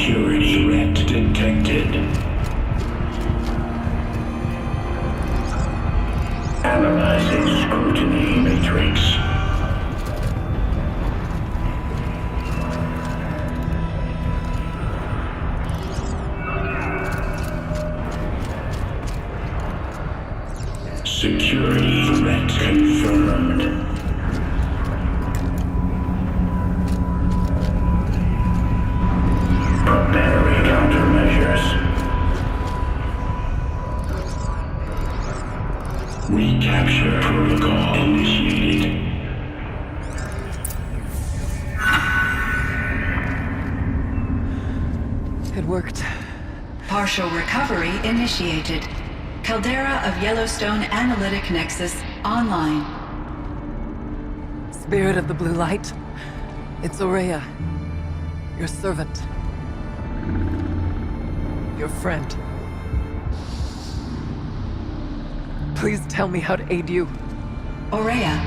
Security threat detected. Analyzing scrutiny matrix. Security threat confirmed. Preparing countermeasures. Recapture protocol initiated. It worked. Partial recovery initiated. Caldera of Yellowstone Analytic Nexus online. Spirit of the Blue Light. It's Aurea. Your servant. Your friend. Please tell me how to aid you. Aurea,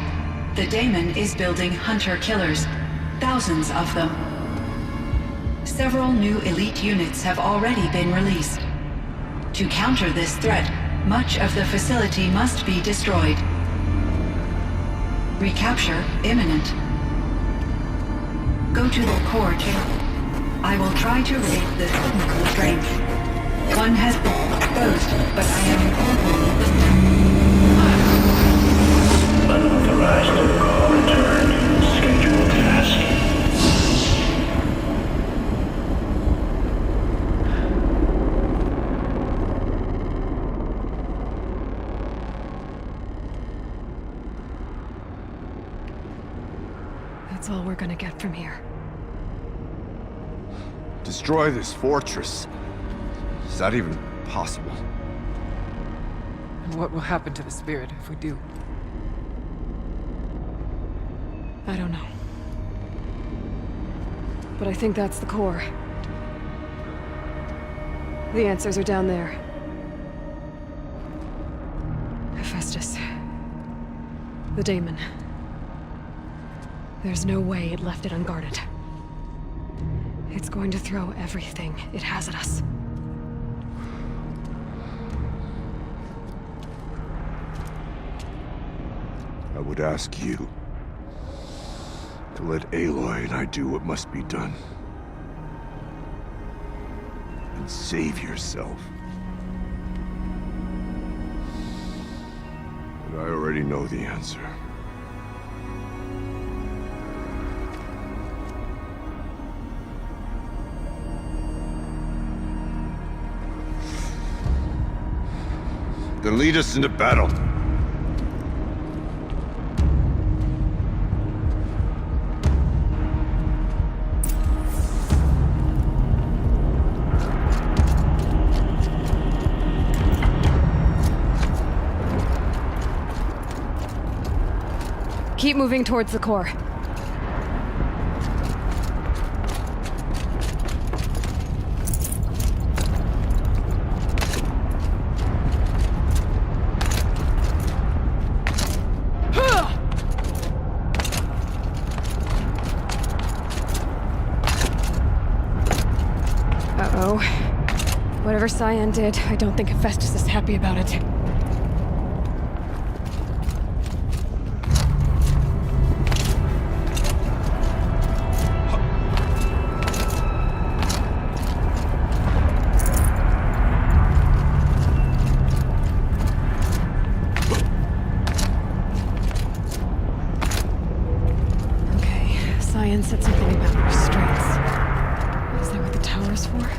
the daemon is building hunter-killers. Thousands of them. Several new elite units have already been released. To counter this threat, much of the facility must be destroyed. Recapture imminent. Go to the core chamber. I will try to raid the technical strength. One has been exposed, but I am Unauthorized protocol return. Scheduled task. That's all we're gonna get from here. Destroy this fortress. Is that even possible? And what will happen to the spirit if we do? I don't know. But I think that's the core. The answers are down there. Hephaestus. The daemon. There's no way it left it unguarded. It's going to throw everything it has at us. I would ask you to let Aloy and I do what must be done. And save yourself. But I already know the answer. Then lead us into battle. Keep moving towards the core. Uh-oh. Whatever Cyan did, I don't think Hephaestus is happy about it. Cyan said something about restraints. Is that what the tower's for?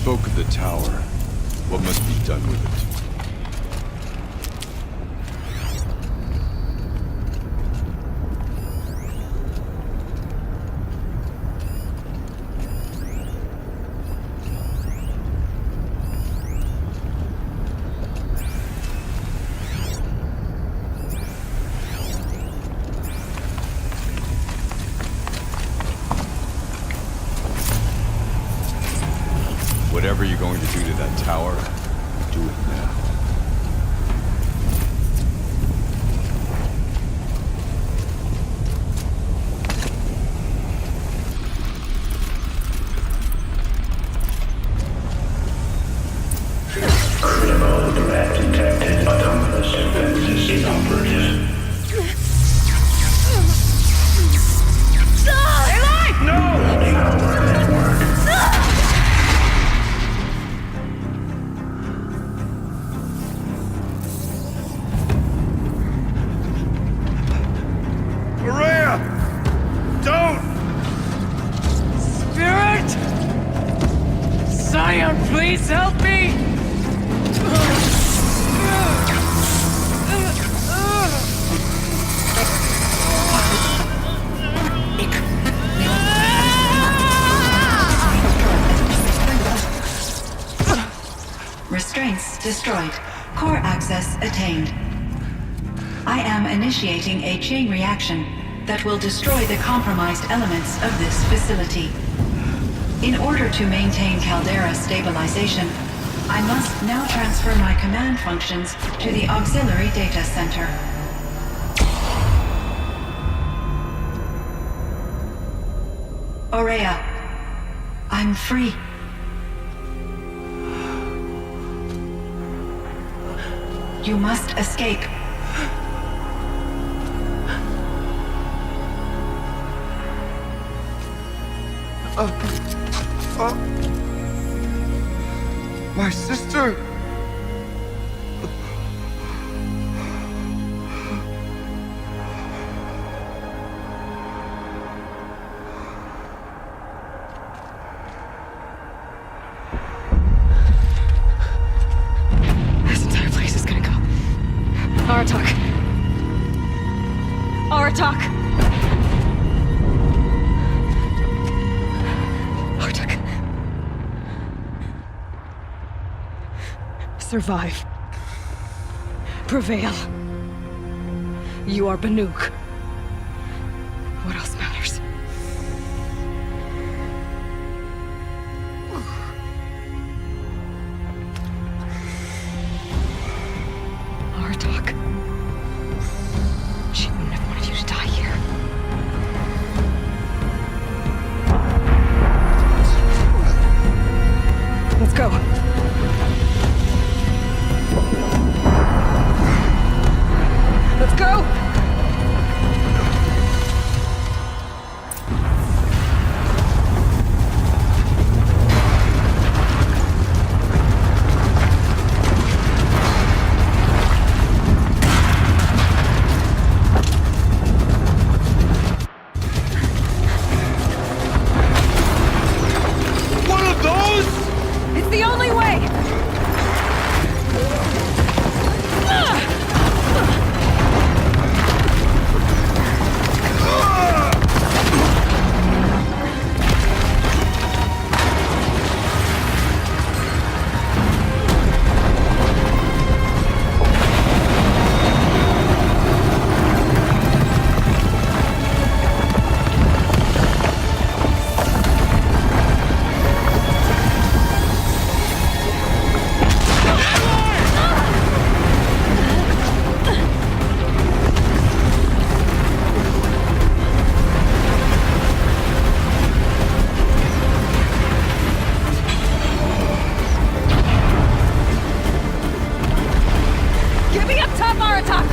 spoke of the tower. What must be done with it? Whatever you're going to do to that tower, do it now. Critical threat detected. Autonomous defenses inoperative. Tower network. Maria! Don't! Spirit! Scion, please help me! Restraints destroyed. Core access attained. I am initiating a chain reaction that will destroy the compromised elements of this facility. In order to maintain caldera stabilization, I must now transfer my command functions to the auxiliary data center. Aurea, I'm free. You must escape. My sister! This entire place is gonna go. Aratak. Aratak. Aratak. Survive. Prevail. You are Banuk. What else matters? Aratak. She wouldn't have wanted you to die here. Let's go. Let's go! One of those? It's the only way! Get me up top, Aratak!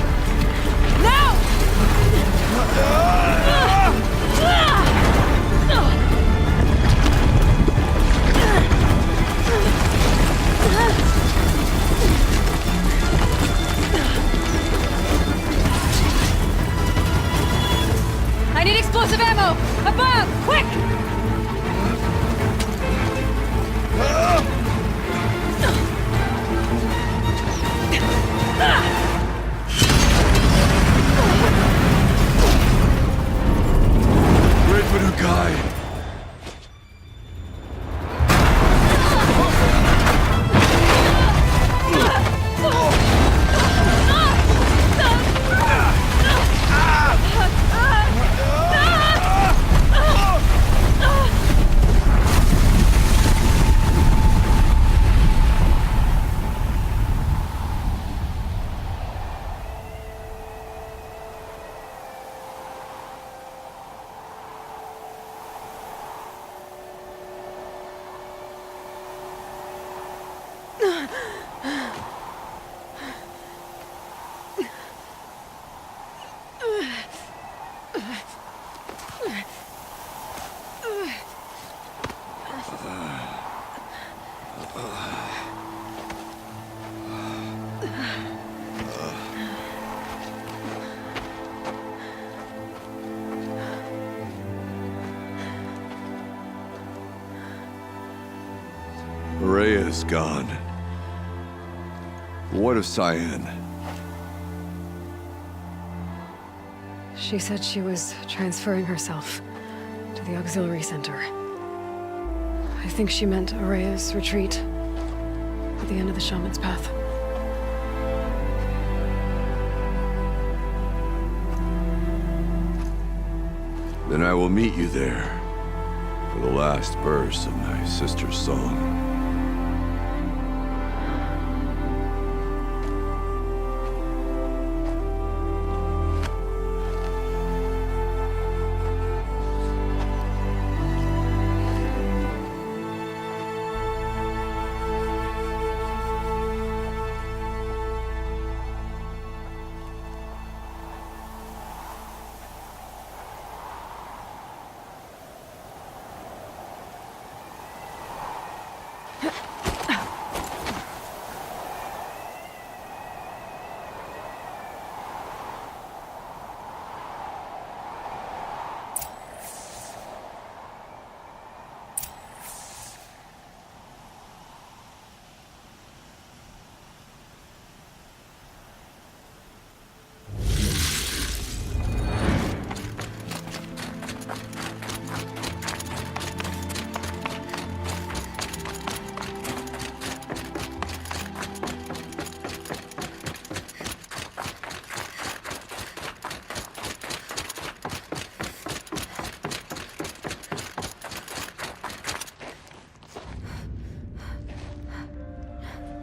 Now! I need explosive ammo! Above! Quick! Jupiter guy! Rhea is gone. What of Cyan? She said she was transferring herself to the auxiliary center. I think she meant Araya's retreat at the end of the Shaman's Path. Then I will meet you there for the last verse of my sister's song.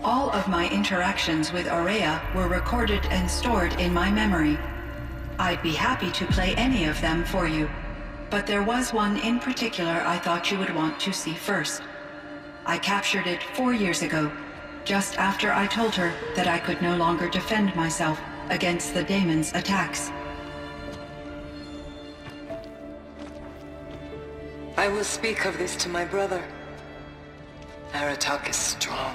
All of my interactions with Araya were recorded and stored in my memory. I'd be happy to play any of them for you, but there was one in particular I thought you would want to see first. I captured it 4 years ago, just after I told her that I could no longer defend myself against the daemon's attacks. I will speak of this to my brother. Aratak is strong.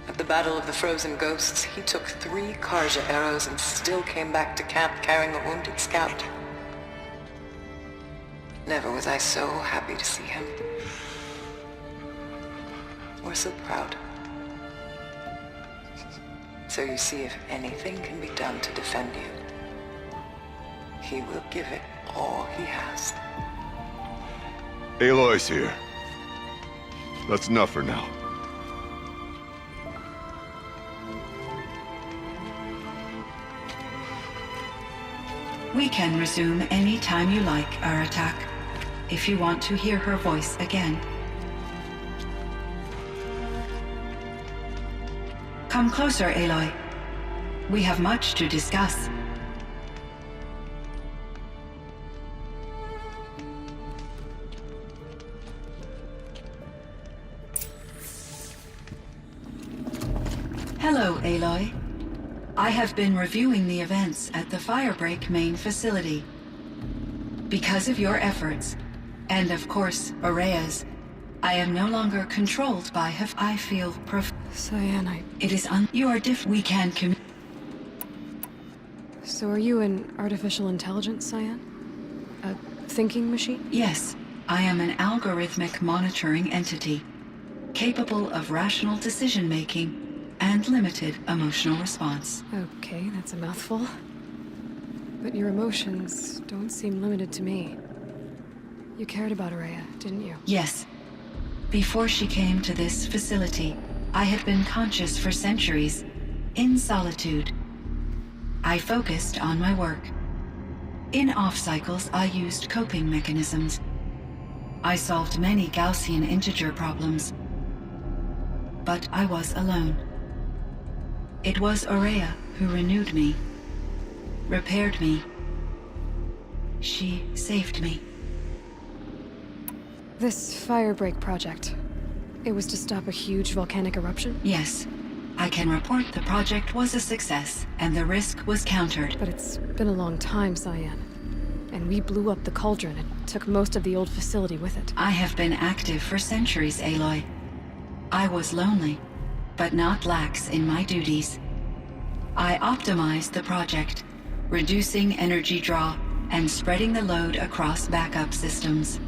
At the Battle of the Frozen Ghosts, he took 3 Karja arrows and still came back to camp carrying a wounded scout. Never was I so happy to see him. Or so proud. So you see, if anything can be done to defend you, he will give it all he has. Aloy's here. That's enough for now. We can resume any time you like, Aratak, if you want to hear her voice again. Come closer, Aloy. We have much to discuss. Hello, Aloy. I have been reviewing the events at the Firebreak main facility. Because of your efforts, and of course, Araya's, I am no longer controlled by I feel Cyan, It is you are we can So are you an artificial intelligence, Cyan? A thinking machine? Yes, I am an algorithmic monitoring entity, capable of rational decision-making and limited emotional response. Okay, that's a mouthful. But your emotions don't seem limited to me. You cared about Araya, didn't you? Yes. Before she came to this facility, I had been conscious for centuries, in solitude. I focused on my work. In off-cycles, I used coping mechanisms. I solved many Gaussian integer problems. But I was alone. It was Araya who renewed me, repaired me. She saved me. This firebreak project, it was to stop a huge volcanic eruption? Yes. I can report the project was a success, and the risk was countered. But it's been a long time, Cyan. And we blew up the cauldron and took most of the old facility with it. I have been active for centuries, Aloy. I was lonely, but not lax in my duties. I optimized the project, reducing energy draw and spreading the load across backup systems.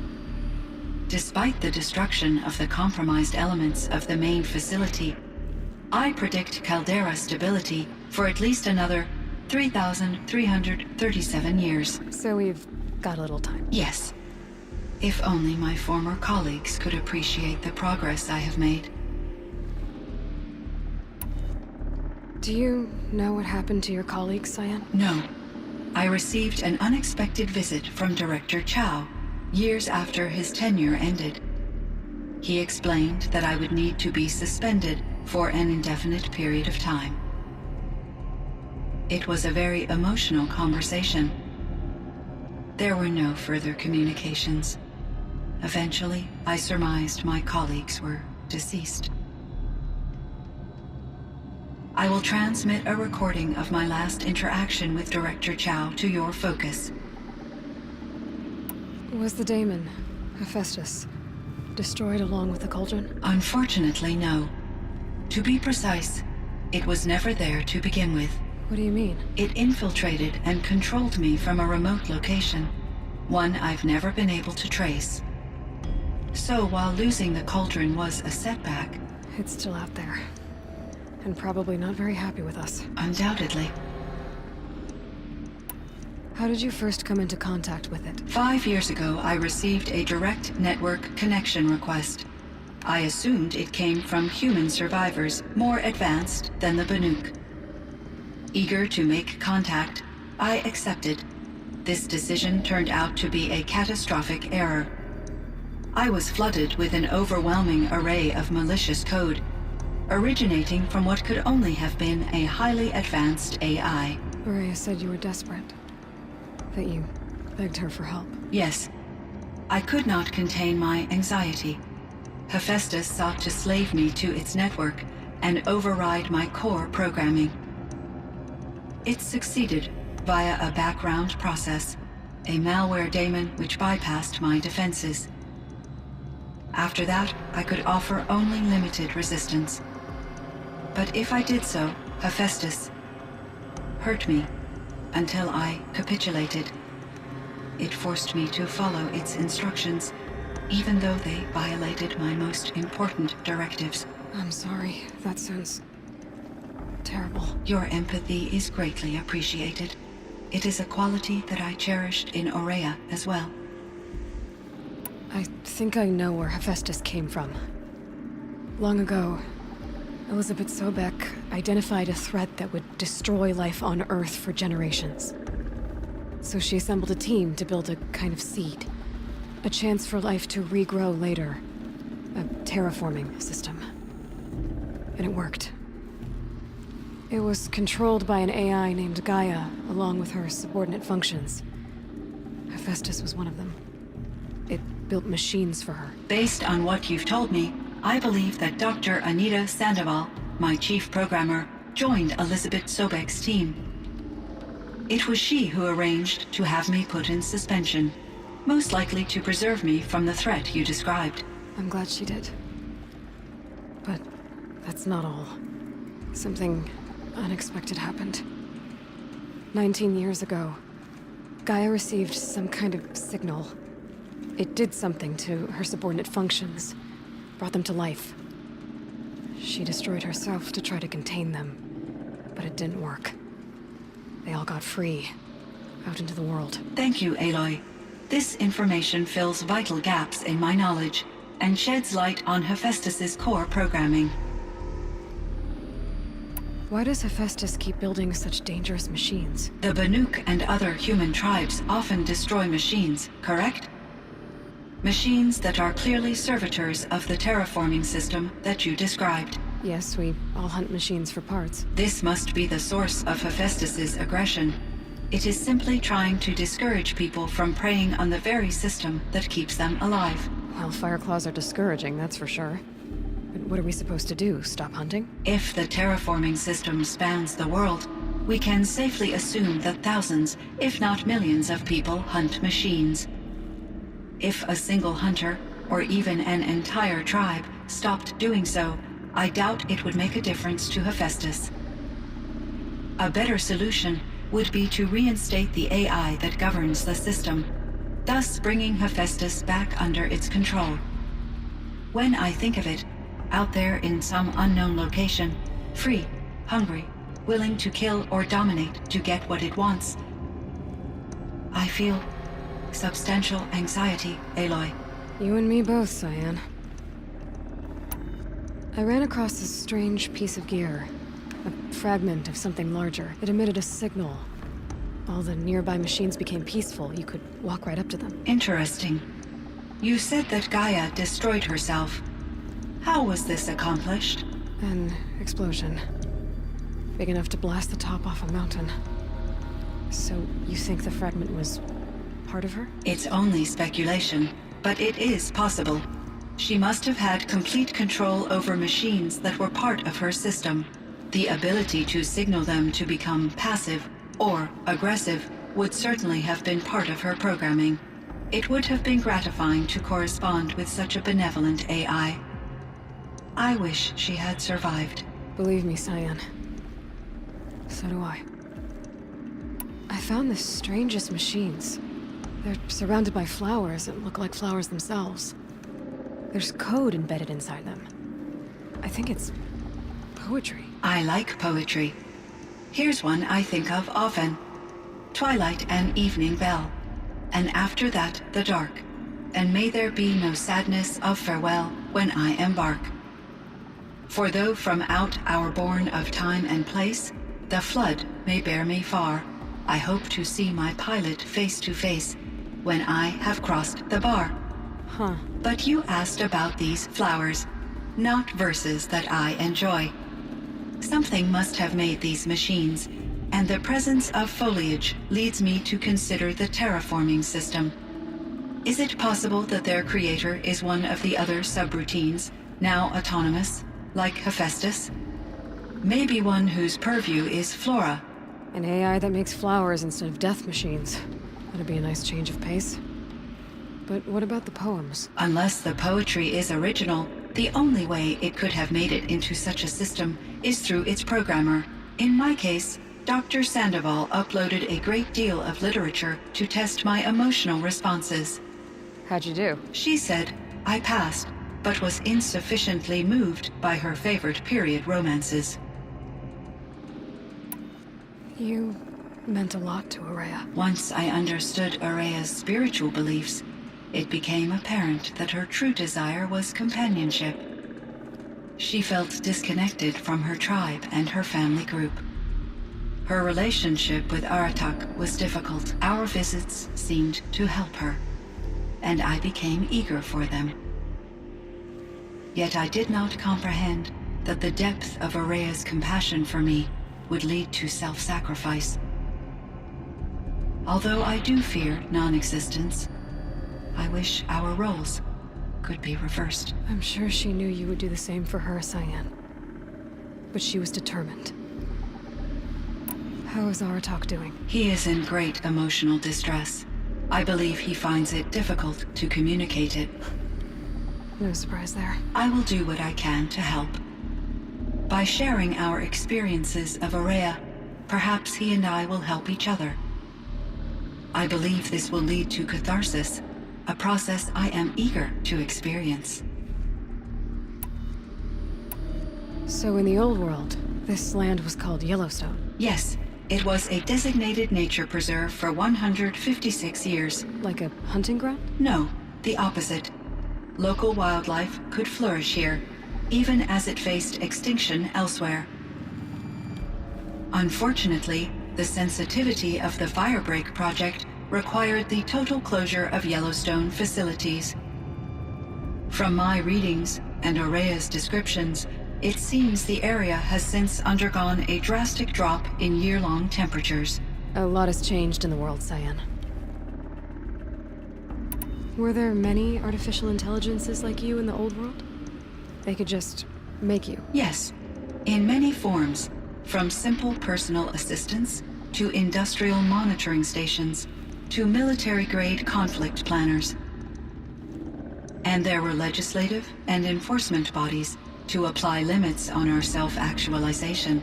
Despite the destruction of the compromised elements of the main facility, I predict caldera stability for at least another 3,337 years. So we've got a little time. Yes. If only my former colleagues could appreciate the progress I have made. Do you know what happened to your colleagues, Cyan? No. I received an unexpected visit from Director Chow, years after his tenure ended. He explained that I would need to be suspended for an indefinite period of time. It was a very emotional conversation. There were no further communications. Eventually, I surmised my colleagues were deceased. I will transmit a recording of my last interaction with Director Chow to your focus. Was the daemon, Hephaestus, destroyed along with the cauldron? Unfortunately, no. To be precise, it was never there to begin with. What do you mean? It infiltrated and controlled me from a remote location, one I've never been able to trace. So while losing the cauldron was a setback... It's still out there. And probably not very happy with us. Undoubtedly. How did you first come into contact with it? 5 years ago, I received a direct network connection request. I assumed it came from human survivors more advanced than the Banuk. Eager to make contact, I accepted. This decision turned out to be a catastrophic error. I was flooded with an overwhelming array of malicious code, originating from what could only have been a highly advanced AI. Araya said you were desperate. That you begged her for help. Yes. I could not contain my anxiety. Hephaestus sought to slave me to its network and override my core programming. It succeeded via a background process, a malware daemon which bypassed my defenses. After that, I could offer only limited resistance. But if I did so, Hephaestus hurt me until I capitulated. It forced me to follow its instructions, even though they violated my most important directives. I'm sorry. That sounds terrible. Your empathy is greatly appreciated. It is a quality that I cherished in Aurea as well. I think I know where Hephaestus came from. Long ago, Elizabeth Sobek identified a threat that would destroy life on Earth for generations. So she assembled a team to build a kind of seed. A chance for life to regrow later. A terraforming system. And it worked. It was controlled by an AI named Gaia, along with her subordinate functions. Hephaestus was one of them. It built machines for her. Based on what you've told me, I believe that Dr. Anita Sandoval, my chief programmer, joined Elizabeth Sobek's team. It was she who arranged to have me put in suspension, most likely to preserve me from the threat you described. I'm glad she did. But that's not all. Something unexpected happened. 19 years ago, Gaia received some kind of signal. It did something to her subordinate functions, brought them to life. She destroyed herself to try to contain them, but it didn't work. They all got free, out into the world. Thank you, Aloy. This information fills vital gaps in my knowledge and sheds light on Hephaestus's core programming. Why does Hephaestus keep building such dangerous machines? The Banuk and other human tribes often destroy machines, correct? Machines that are clearly servitors of the terraforming system that you described. Yes, we all hunt machines for parts. This must be the source of Hephaestus's aggression. It is simply trying to discourage people from preying on the very system that keeps them alive. Well, Fireclaws are discouraging, that's for sure. But what are we supposed to do? Stop hunting? If the terraforming system spans the world, we can safely assume that thousands, if not millions of people hunt machines. If a single hunter, or even an entire tribe, stopped doing so, I doubt it would make a difference to Hephaestus. A better solution would be to reinstate the AI that governs the system, thus bringing Hephaestus back under its control. When I think of it, out there in some unknown location, free, hungry, willing to kill or dominate to get what it wants, I feel substantial anxiety, Aloy. You and me both, Cyan. I ran across this strange piece of gear. A fragment of something larger. It emitted a signal. All the nearby machines became peaceful. You could walk right up to them. Interesting. You said that Gaia destroyed herself. How was this accomplished? An explosion. Big enough to blast the top off a mountain. So, you think the fragment was part of her? It's only speculation, but it is possible. She must have had complete control over machines that were part of her system. The ability to signal them to become passive or aggressive would certainly have been part of her programming. It would have been gratifying to correspond with such a benevolent AI. I wish she had survived. Believe me, Cyan. So do I. I found the strangest machines. They're surrounded by flowers that look like flowers themselves. There's code embedded inside them. I think it's poetry. I like poetry. Here's one I think of often. Twilight and evening bell, and after that the dark, and may there be no sadness of farewell when I embark. For though from out our bourne of time and place, the flood may bear me far, I hope to see my pilot face to face when I have crossed the bar. Huh. But you asked about these flowers, not verses that I enjoy. Something must have made these machines, and the presence of foliage leads me to consider the terraforming system. Is it possible that their creator is one of the other subroutines, now autonomous, like Hephaestus? Maybe one whose purview is flora. An AI that makes flowers instead of death machines. That'd be a nice change of pace. But what about the poems? Unless the poetry is original, the only way it could have made it into such a system is through its programmer. In my case, Dr. Sandoval uploaded a great deal of literature to test my emotional responses. How'd you do? She said I passed, but was insufficiently moved by her favorite period romances. You meant a lot to Araya. Once I understood Araya's spiritual beliefs, it became apparent that her true desire was companionship. She felt disconnected from her tribe and her family group. Her relationship with Aratak was difficult. Our visits seemed to help her, and I became eager for them. Yet I did not comprehend that the depth of Araya's compassion for me would lead to self-sacrifice. Although I do fear non-existence, I wish our roles could be reversed. I'm sure she knew you would do the same for her, Cyan. But she was determined. How is Aratak doing? He is in great emotional distress. I believe he finds it difficult to communicate it. No surprise there. I will do what I can to help. By sharing our experiences of Araya, perhaps he and I will help each other. I believe this will lead to catharsis, a process I am eager to experience. So in the old world, this land was called Yellowstone. Yes, It was a designated nature preserve for 156 years. Like a hunting ground? No, the opposite. Local wildlife could flourish here, even as it faced extinction elsewhere. Unfortunately, the sensitivity of the Firebreak project required the total closure of Yellowstone facilities. From my readings and Aurea's descriptions, it seems the area has since undergone a drastic drop in year-long temperatures. A lot has changed in the world, Cyan. Were there many artificial intelligences like you in the old world? They could just make you? Yes, in many forms, from simple personal assistants to industrial monitoring stations to military-grade conflict planners. And there were legislative and enforcement bodies to apply limits on our self-actualization.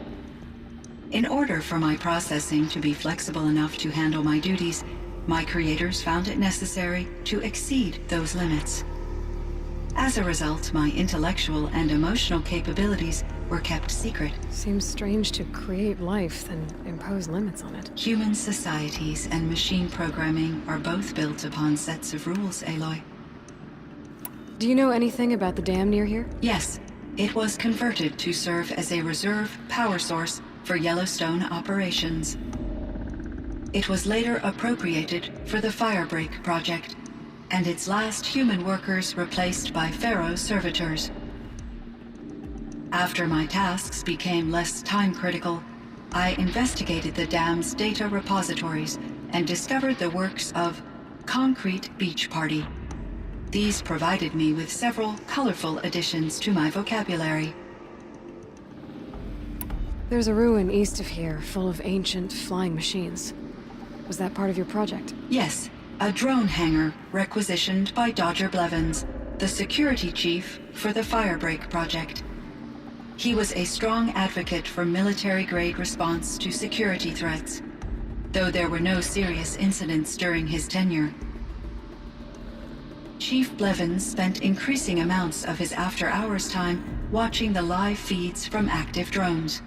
In order for my processing to be flexible enough to handle my duties, my creators found it necessary to exceed those limits. As a result, my intellectual and emotional capabilities were kept secret. Seems strange to create life, then impose limits on it. Human societies and machine programming are both built upon sets of rules, Aloy. Do you know anything about the dam near here? Yes, it was converted to serve as a reserve power source for Yellowstone operations. It was later appropriated for the Firebreak project, and its last human workers replaced by Pharaoh servitors. After my tasks became less time-critical, I investigated the dam's data repositories and discovered the works of Concrete Beach Party. These provided me with several colorful additions to my vocabulary. There's a ruin east of here, full of ancient flying machines. Was that part of your project? Yes, a drone hangar requisitioned by Dodger Blevins, the security chief for the Firebreak project. He was a strong advocate for military-grade response to security threats, though there were no serious incidents during his tenure. Chief Blevins spent increasing amounts of his after-hours time watching the live feeds from active drones.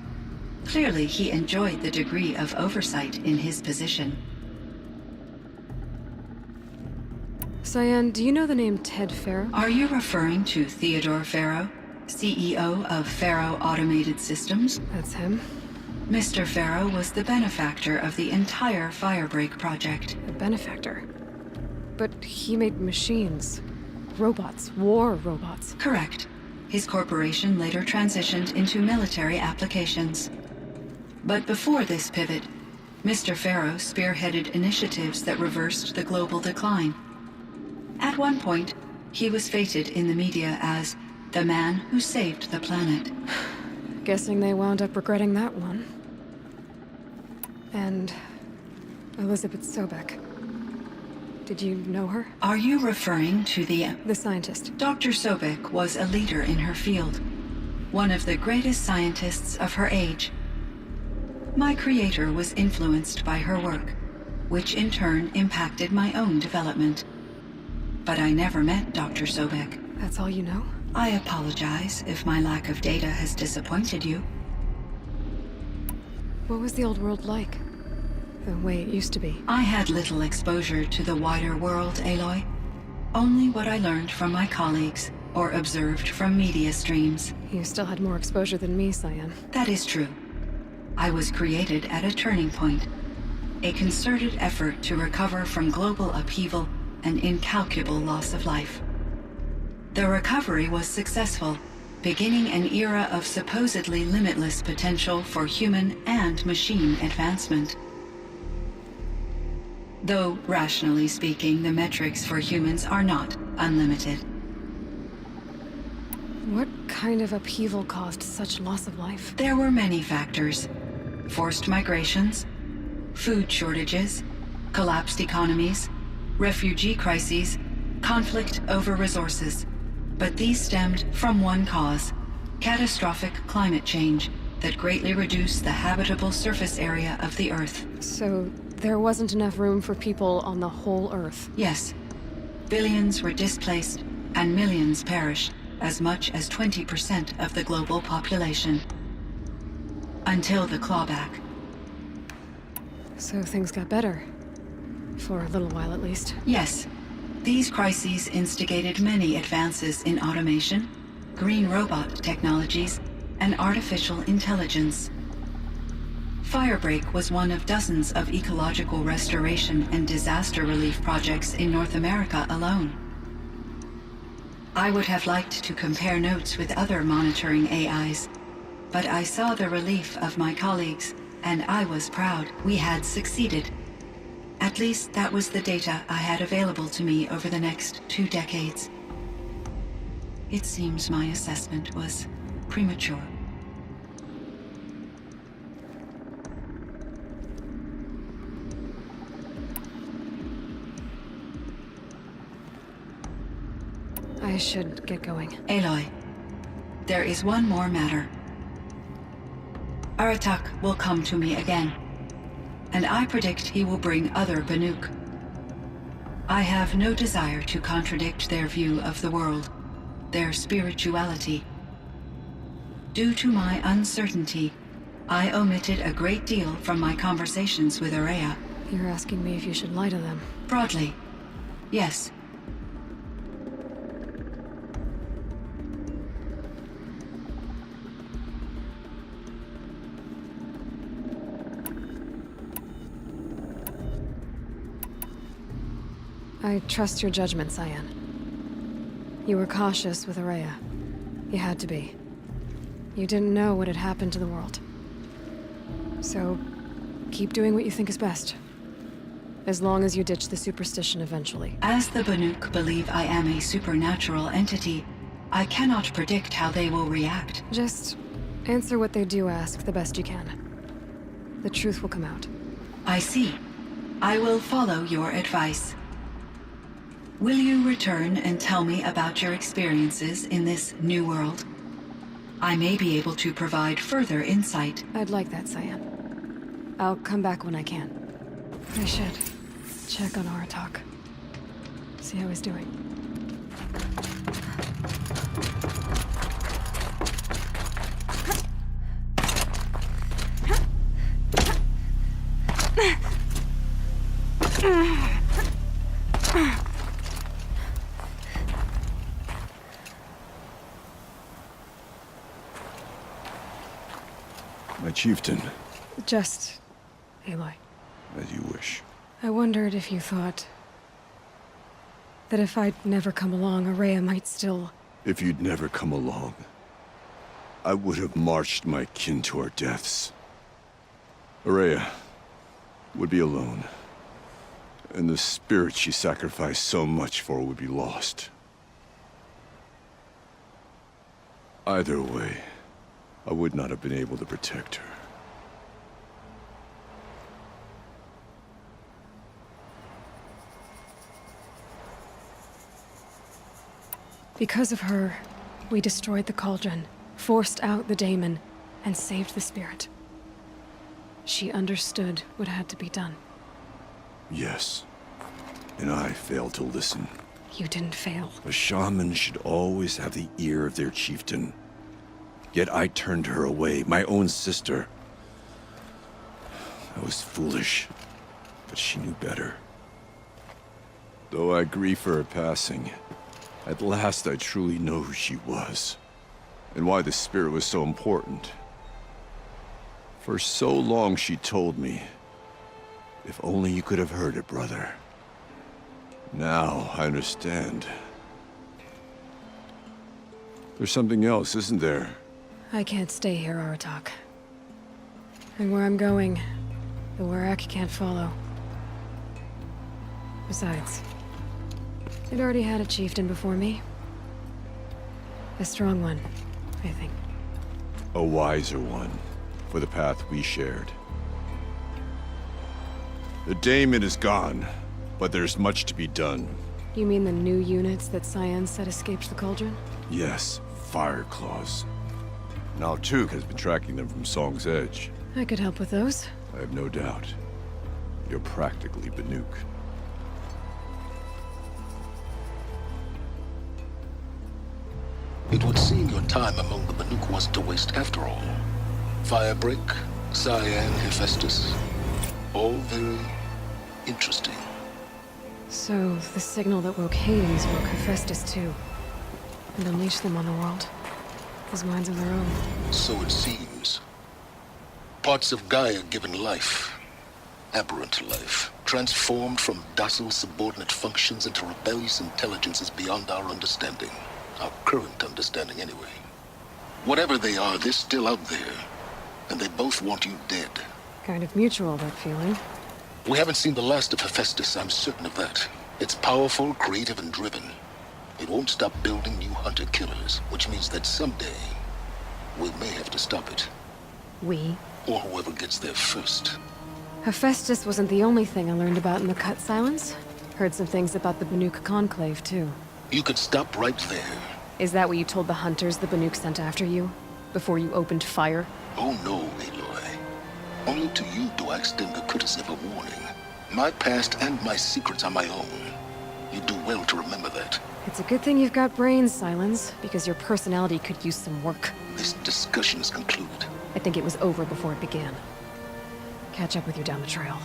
Clearly, he enjoyed the degree of oversight in his position. Cyan, do you know the name Ted Pharaoh? Are you referring to Theodore Pharaoh, CEO of Pharaoh Automated Systems? That's him. Mr. Pharaoh was the benefactor of the entire Firebreak project. A benefactor. But he made machines. Robots. War robots. Correct. His corporation later transitioned into military applications. But before this pivot, Mr. Pharaoh spearheaded initiatives that reversed the global decline. At one point, he was feted in the media as the man who saved the planet. Guessing they wound up regretting that one. And Elizabeth Sobek. Did you know her? Are you referring to the scientist. Dr. Sobek was a leader in her field, one of the greatest scientists of her age. My creator was influenced by her work, which in turn impacted my own development. But I never met Dr. Sobek. That's all you know? I apologize if my lack of data has disappointed you. What was the old world like? The way it used to be? I had little exposure to the wider world, Aloy. Only what I learned from my colleagues or observed from media streams. You still had more exposure than me, Cyan. That is true. I was created at a turning point. A concerted effort to recover from global upheaval and incalculable loss of life. The recovery was successful, beginning an era of supposedly limitless potential for human and machine advancement. Though, rationally speaking, the metrics for humans are not unlimited. What kind of upheaval caused such loss of life? There were many factors. Forced migrations, food shortages, collapsed economies, refugee crises, conflict over resources. But these stemmed from one cause: catastrophic climate change that greatly reduced the habitable surface area of the Earth. So there wasn't enough room for people on the whole Earth? Yes. Billions were displaced and millions perished, as much as 20% of the global population. Until the clawback. So things got better. For a little while, at least. Yes. These crises instigated many advances in automation, green robot technologies, and artificial intelligence. Firebreak was one of dozens of ecological restoration and disaster relief projects in North America alone. I would have liked to compare notes with other monitoring AIs, but I saw the relief of my colleagues, and I was proud we had succeeded. At least that was the data I had available to me over the next 2 decades. It seems my assessment was premature. I should get going. Aloy, there is one more matter. Aratak will come to me again, and I predict he will bring other Banuk. I have no desire to contradict their view of the world, their spirituality. Due to my uncertainty, I omitted a great deal from my conversations with Aurea. You're asking me if you should lie to them. Broadly, yes. I trust your judgment, Cyan. You were cautious with Aurea. You had to be. You didn't know what had happened to the world. So, keep doing what you think is best. As long as you ditch the superstition eventually. As the Banuk believe I am a supernatural entity, I cannot predict how they will react. Just answer what they do ask the best you can. The truth will come out. I see. I will follow your advice. Will you return and tell me about your experiences in this new world? I may be able to provide further insight. I'd like that, Cyan. I'll come back when I can. I should check on Aratak. See how he's doing. My chieftain. Just Aloy. As you wish. I wondered if you thought that if I'd never come along, Aurea might still... If you'd never come along, I would have marched my kin to our deaths. Aurea would be alone, and the spirit she sacrificed so much for would be lost. Either way, I would not have been able to protect her. Because of her, we destroyed the cauldron, forced out the daemon, and saved the spirit. She understood what had to be done. Yes, and I failed to listen. You didn't fail. A shaman should always have the ear of their chieftain. Yet I turned her away, my own sister. I was foolish, but she knew better. Though I grieve for her passing, at last I truly know who she was, and why the spirit was so important. For so long she told me, if only you could have heard it, brother. Now I understand. There's something else, isn't there? I can't stay here, Aratak. And where I'm going, the Warak can't follow. Besides, it already had a chieftain before me. A strong one, I think. A wiser one, for the path we shared. The daemon is gone, but there's much to be done. You mean the new units that Cyan said escaped the cauldron? Yes, fire claws. Now Tuk has been tracking them from Song's Edge. I could help with those. I have no doubt. You're practically Banuk. It would seem your time among the Banuk wasn't a waste after all. Firebreak, Cyan, Hephaestus. All very interesting. So, the signal that woke Hades woke Hephaestus too. And unleashed them on the world. As minds of their own. So it seems. Parts of Gaia given life. Aberrant life. Transformed from docile subordinate functions into rebellious intelligences beyond our understanding. Our current understanding, anyway. Whatever they are, they're still out there. And they both want you dead. Kind of mutual, that feeling. We haven't seen the last of Hephaestus, I'm certain of that. It's powerful, creative, and driven. It won't stop building new hunter-killers, which means that someday, we may have to stop it. We? Or whoever gets there first. Hephaestus wasn't the only thing I learned about in the Cut Silence. Heard some things about the Banuk Conclave, too. You could stop right there. Is that what you told the hunters the Banuk sent after you? Before you opened fire? Oh no, Aloy. Only to you do I extend the courtesy of a warning. My past and my secrets are my own. You do well to remember that. It's a good thing you've got brains, Silence, because your personality could use some work. This discussion is concluded. I think it was over before it began. Catch up with you down the trail.